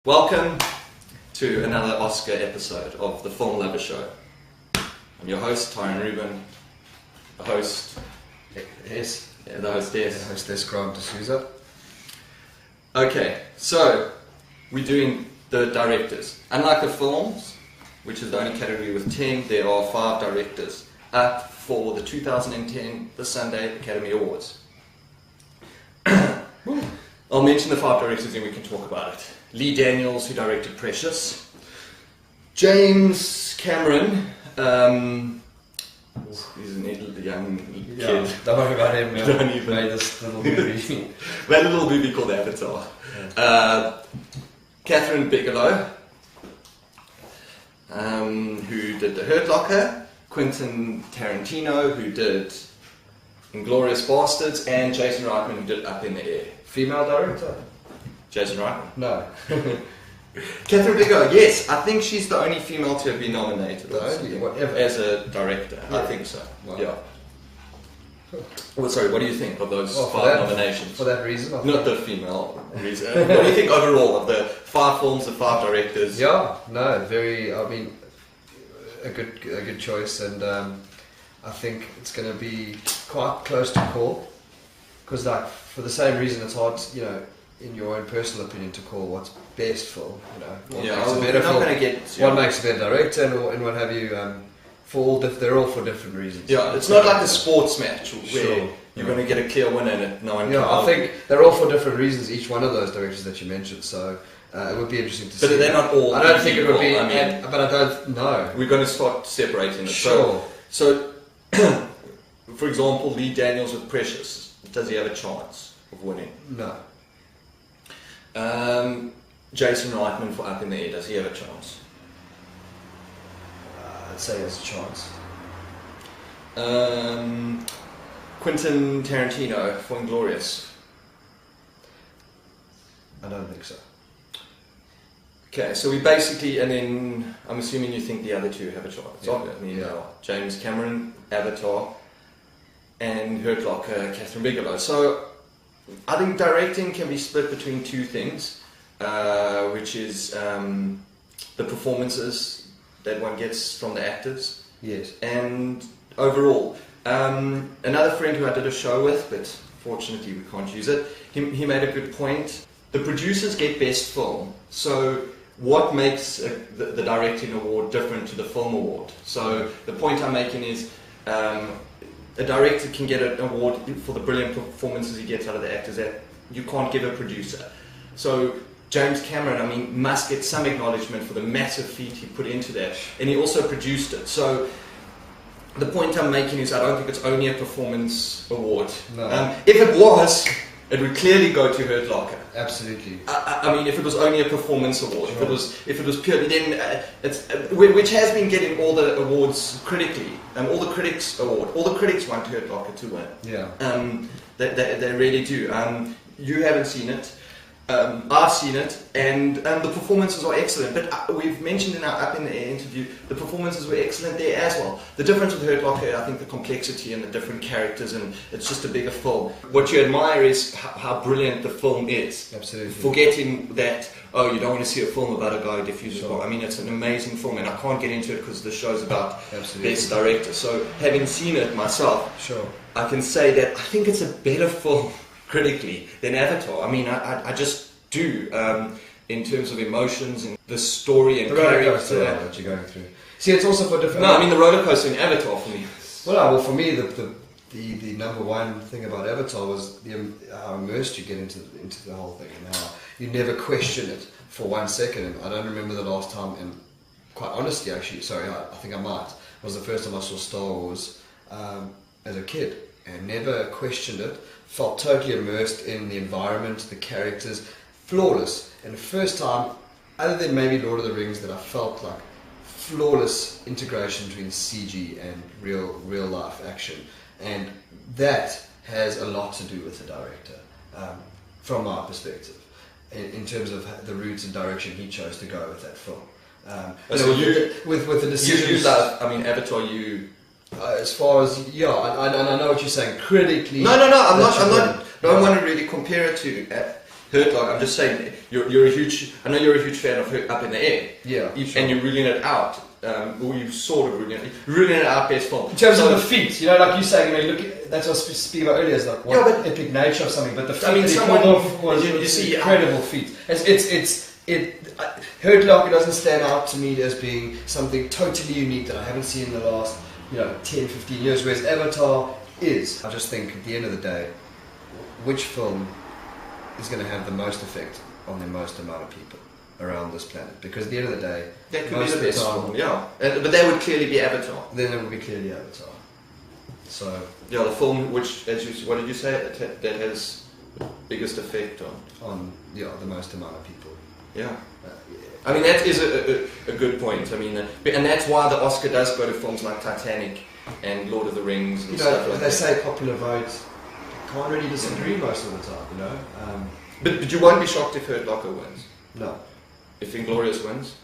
Welcome to another Oscar episode of the Film Lover Show. I'm your host, Tyrone Rubin. The host... Yes. Yeah, the hostess. The hostess, Grant D'Souza. Okay, so we're doing the directors. Unlike the films, which is the only category with 10, there are 5 directors up for the 2010 The Sunday Academy Awards. I'll mention the 5 directors and we can talk about it. Lee Daniels, who directed Precious. James Cameron, he's a young kid. Don't worry about him. Don't even made this little movie. That little movie called Avatar. Kathryn Bigelow, who did The Hurt Locker. Quentin Tarantino, who did Inglourious Basterds, and Jason Reitman, who did Up in the Air. Female director? Jason Reitman? No. Kathryn Bigelow, yes, I think she's the only female to have been nominated as a director. Yeah. I think so. Wow. Yeah. Well, sorry, what do you think of those 5 nominations? For that reason? Not the female reason. What do you think overall of the 5 films, the 5 directors? Yeah, no, a good choice, and I think it's going to be quite close to call, because for the same reason it's hard, in your own personal opinion, to call what's best film. What makes a better film. One makes a better director, and what have you. They're all for different reasons. Yeah, it's not like a sports match where you're going to get a clear winner and no one can. I think they're all for different reasons. Each one of those directors that you mentioned. So it would be interesting to see. But they're not all. I don't think it would be. But I don't know. We're going to start separating it. Sure. So for example, Lee Daniels with Precious. Does he have a chance of winning? No. Jason Reitman for Up in the Air, does he have a chance? I'd say he has a chance. Quentin Tarantino for Inglourious. I don't think so. Okay, so we basically, and then I'm assuming you think the other 2 have a chance. James Cameron, Avatar, and Hurt Locker, Kathryn Bigelow. So I think directing can be split between 2 things, which is the performances that one gets from the actors. Yes. And overall, another friend who I did a show with, but fortunately we can't use it, he made a good point. The producers get best film. So what makes the directing award different to the film award? So the point I'm making is a director can get an award for the brilliant performances he gets out of the actors that you can't give a producer. So James Cameron, must get some acknowledgement for the massive feat he put into that, and he also produced it. So the point I'm making is I don't think it's only a performance award. No. If it was, it would clearly go to Hurt Locker. Absolutely. If it was only a performance award, sure. if it was purely, then it's which has been getting all the awards critically, all the critics award, all the critics want Hurt Locker to win. Yeah. They really do. You haven't seen it. I've seen it, and the performances are excellent. But we've mentioned in our Up in the Air interview, the performances were excellent there as well. The difference with Hurt Locker, I think, the complexity and the different characters, and it's just a bigger film. What you admire is how brilliant the film is. Absolutely. Forgetting that, you don't want to see a film about a guy who diffuses Sure. bomb. It's an amazing film, and I can't get into it because the show's about Absolutely. best director. So having seen it myself, sure, I can say that I think it's a better film critically than Avatar. I just do in terms of emotions and the story and character that you're going through. See, it's also for different. No, the roller coaster in Avatar for me. Well, for me, the number one thing about Avatar was how immersed you get into the whole thing, and how you never question it for 1 second. And I don't remember the last time, and quite honestly, actually, I think I might. It was the first time I saw Star Wars as a kid, and never questioned it. Felt totally immersed in the environment, the characters, flawless. And the first time, other than maybe Lord of the Rings, that I felt like flawless integration between CG and real life action. And that has a lot to do with the director, from my perspective, in terms of the routes and direction he chose to go with that film. With the decisions. You love, Avatar, as far as I know what you're saying. Critically, no. I'm not. I don't want to really compare it to Hurt Locker. I'm just saying you're a huge. I know you're a huge fan of Up in the Air. Yeah, and you're ruling it out. Or you sort of ruling it out best film. In terms of the feat, like you saying, that's what I was speaking about earlier, is like what epic nature of something. But the feat that he pulled off was an incredible feat. Hurt Locker doesn't stand out to me as being something totally unique that I haven't seen in the last 10, 15 years, whereas Avatar is. I just think at the end of the day, which film is going to have the most effect on the most amount of people around this planet? Because at the end of the day, that could be the best film, but that would clearly be Avatar. Then it would be clearly Avatar. So the film which, what did you say, that has the biggest effect on the most amount of people. Yeah. I mean, that is a good point. I mean, and that's why the Oscar does go to films like Titanic and Lord of the Rings and stuff like that. They say popular vote. Can't really disagree most of the time, But you won't be shocked if Hurt Locker wins. No. If Inglourious wins?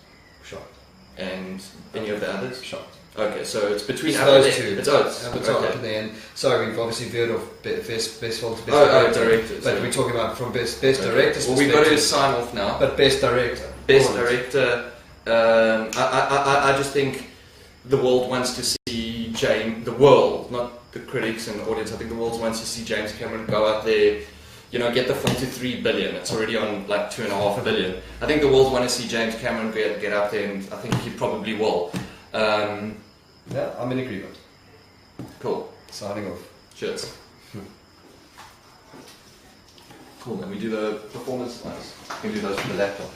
Shocked. And any of the others? Shocked. Okay, so it's between those two. It's Oates. Avatar up in the end. Sorry, we've obviously veered off best film to best director. Directors. But we're talking about from best directors. Well, we've got to sign off now. But best director. Best director. I just think the world wants to see the world, not the critics and the audience. I think the world wants to see James Cameron go out there, get the film to 3 billion. It's already on like 2.5 billion. I think the world want to see James Cameron get out there, and I think he probably will. Yeah, I'm in agreement. Cool. Signing off. Cheers. Cool, then we do the performance slides. We can do those from the laptop.